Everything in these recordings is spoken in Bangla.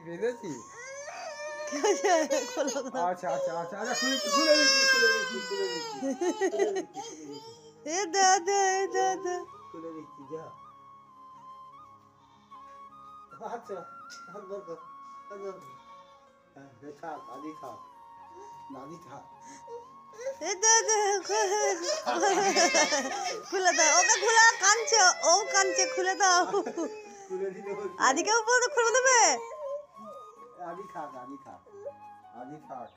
বেঁধেছি। আচ্ছা আচ্ছা আচ্ছা আচ্ছা খুলে দিচ্ছি খুলে দিচ্ছি খুলে দিচ্ছি খুলে দিচ্ছি এ দাদা এ দাদা খুলে দিচ্ছি যা। আচ্ছা দরকার হ্যাঁ থাক দাদি থাক দাদি থাক। এ দাদা খুলে দাও, ওকে খুলে কাঁদছে, ও কাঁদছে, খুলে দাও। খুলে দিতে বলছি। আদিকেও বলতে খুলে দেবে। আদি থাক আদি থাক আদি থাক।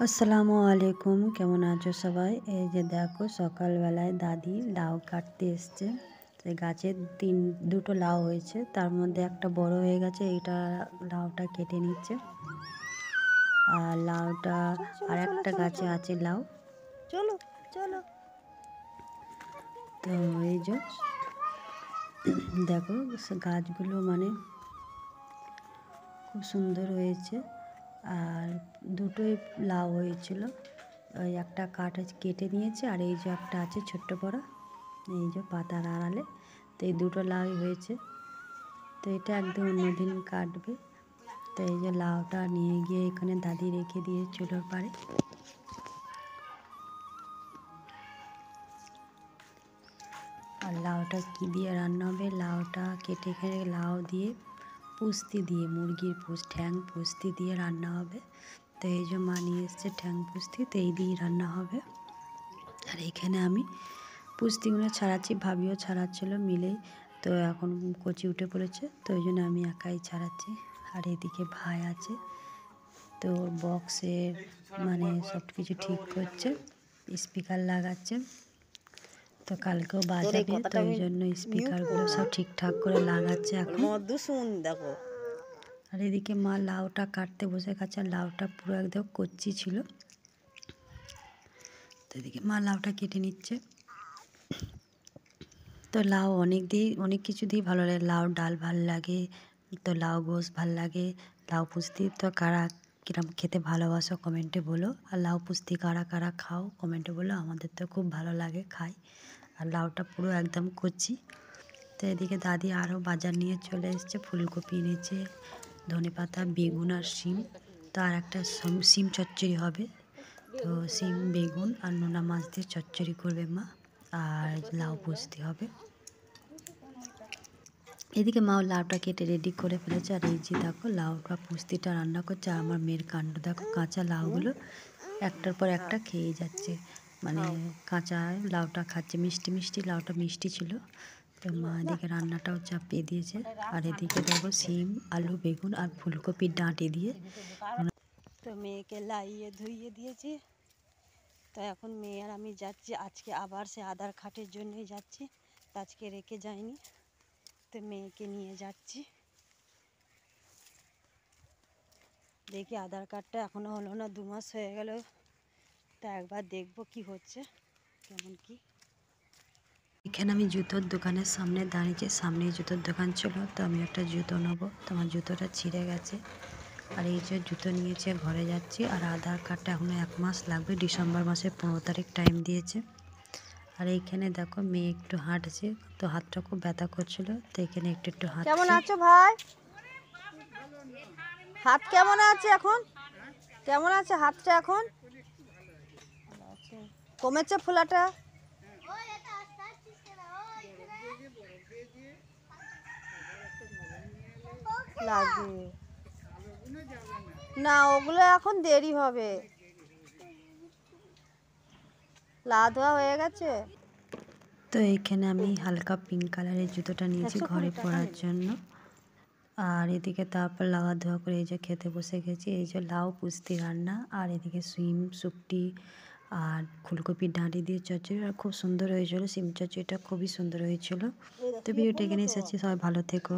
আসসালামু আলাইকুম, কেমন আছো সবাই? এই যে দেখো সকালবেলায় দাদি লাউ কাটতে এসছে। সেই গাছে দুটো লাউ হয়েছে, তার মধ্যে একটা বড় হয়ে গেছে, এইটা লাউটা কেটে নিচ্ছে। আর লাউটা আর একটা গাছে আছে লাউ। চলো চলো। তো এই যে দেখো গাছগুলো মানে খুব সুন্দর হয়েছে। আর দুটোই লাউ হয়েছিল, ওই একটা কেটে নিয়েছে, আর এই যে একটা আছে ছোট্ট বড়, এই যে পাতার আড়ালে। তো এই দুটো লাউ হয়েছে, তো এটা একদম অন্যদিন কাটবে। তো এই যে লাউটা নিয়ে গিয়ে এখানে দাদি রেখে দিয়ে চুলোর পাড়ে। আর লাউটা কী দিয়ে রান্না হবে? লাউটা কেটে লাউ দিয়ে পুস্তি দিয়ে, মুরগির ঠ্যাং পুস্তি দিয়ে রান্না হবে। তো এই যে মা নিয়ে এসছে ঠ্যাং পুস্তি, তো এই দিয়েই রান্না হবে। আর এখানে আমি পুস্তিগুলো ছাড়াচ্ছি, ভাবিও ছাড়াচ্ছিল মিলেই। তো এখন কচি উঠে পড়েছে, তো ওই জন্য আমি একাই ছাড়াচ্ছি। আর এদিকে ভাই আছে, তো বক্সের মানে সব কিছু ঠিক করছে, স্পিকার লাগাচ্ছে। তো কালকেও বাজাবে, তো ওই জন্য স্পিকারগুলো সব ঠিকঠাক করে লাগাচ্ছে এখন। দেখো। আর এদিকে মা লাউটা কাটতে বসে গেছে, আর লাউটা পুরো একদম কচি ছিল। তো এদিকে মা লাউটা কেটে নিচ্ছে। তো লাউ অনেক কিছু দিয়ে ভালো লাগে। লাউ ডাল ভাল লাগে, তো লাউ গোস ভাল লাগে, লাউ পুস্তি। তো কারা কিরম খেতে ভালোবাসো কমেন্টে বলো। আর লাউ পুস্তি কারা কারা খাও কমেন্টে বলো। আমাদের তো খুব ভালো লাগে, খাই। আর লাউটা পুরো একদম কচি। তো এদিকে দাদি আরও বাজার নিয়ে চলে এসছে, ফুলকপি এনেছে, ধনেপাতা, বেগুন আর শিম। তো আর একটা শিম চচ্চড়ি হবে। তো শিম, বেগুন আর নোনা মাছ দিয়ে চচ্চড়ি করবে মা, আর লাউ পুস্তি হবে। এদিকে মাও লাউটা কেটে রেডি করে ফেলেছে। আর এই যে দেখো লাউটা পুস্তিটা রান্না করছে। আর আমার মেয়ের কাণ্ড দেখো, কাঁচা লাউগুলো একটার পর একটা খেয়ে যাচ্ছে, মানে কাঁচা লাউটা খাচ্ছে। মিষ্টি মিষ্টি, লাউটা মিষ্টি ছিল। তো মা এদিকে রান্নাটাও চাপিয়ে দিয়েছে। আর এদিকে দেখো শিম, আলু, বেগুন আর ফুলকপির ডাঁটি দিয়ে। তো মেয়েকে লাইয়ে ধুইয়ে দিয়েছি। তো এখন মেয়ে আর আমি যাচ্ছি, আজকে আবার সে আধার কার্ডের জন্যই যাচ্ছি। আজকে রেখে যাইনি, তো মেয়েকে নিয়ে যাচ্ছি। দেখি আধার কার্ডটা এখনও হলো না, 2 মাস হয়ে গেল। তা একবার দেখবো কি হচ্ছে, কেমন কি। এখানে আমি জুতোর দোকানের সামনে দাঁড়িয়েছি, সামনে জুতোর দোকান ছিল। তো আমি একটা জুতো নেবো, তো আমার জুতোটা ছিঁড়ে গেছে। আর এই যে জুতো নিয়েছে, ঘরে যাচ্ছি। আর আধার কার্ডটা এখনও 1 মাস লাগবে, ডিসেম্বর মাসের 15 তারিখ টাইম দিয়েছে। আর এইখানে দেখো মেয়ে একটু হাঁটছে, তো হাতটা খুব ব্যথা করছিল, তো এখানে একটু হাঁটছে। কেমন আছো ভাই? হাত কেমন আছে এখন? কেমন আছে হাতটা এখন? কমেছে ফোলাটা? লাগে না, ওগুলো এখন দেরি হবে। লা ধোয়া হয়ে গেছে। তো এইখানে আমি হালকা পিঙ্ক কালারের জুতোটা নিয়েছি ঘরে পরার জন্য। আর এদিকে তারপর লাওয়া ধোয়া করে এই যে খেতে বসে গেছি। এই যে লাউ পুস্তি রান্না, আর এদিকে শিম শুকটি আর ফুলকপির ডাঁটি দিয়ে চচ্চড়ি। আর খুব সুন্দর হয়েছিল, শিম চচ্চড়িটা খুবই সুন্দর হয়েছিল। তো ভিডিওটা এখানে এসেছি, সবাই ভালো থেকো।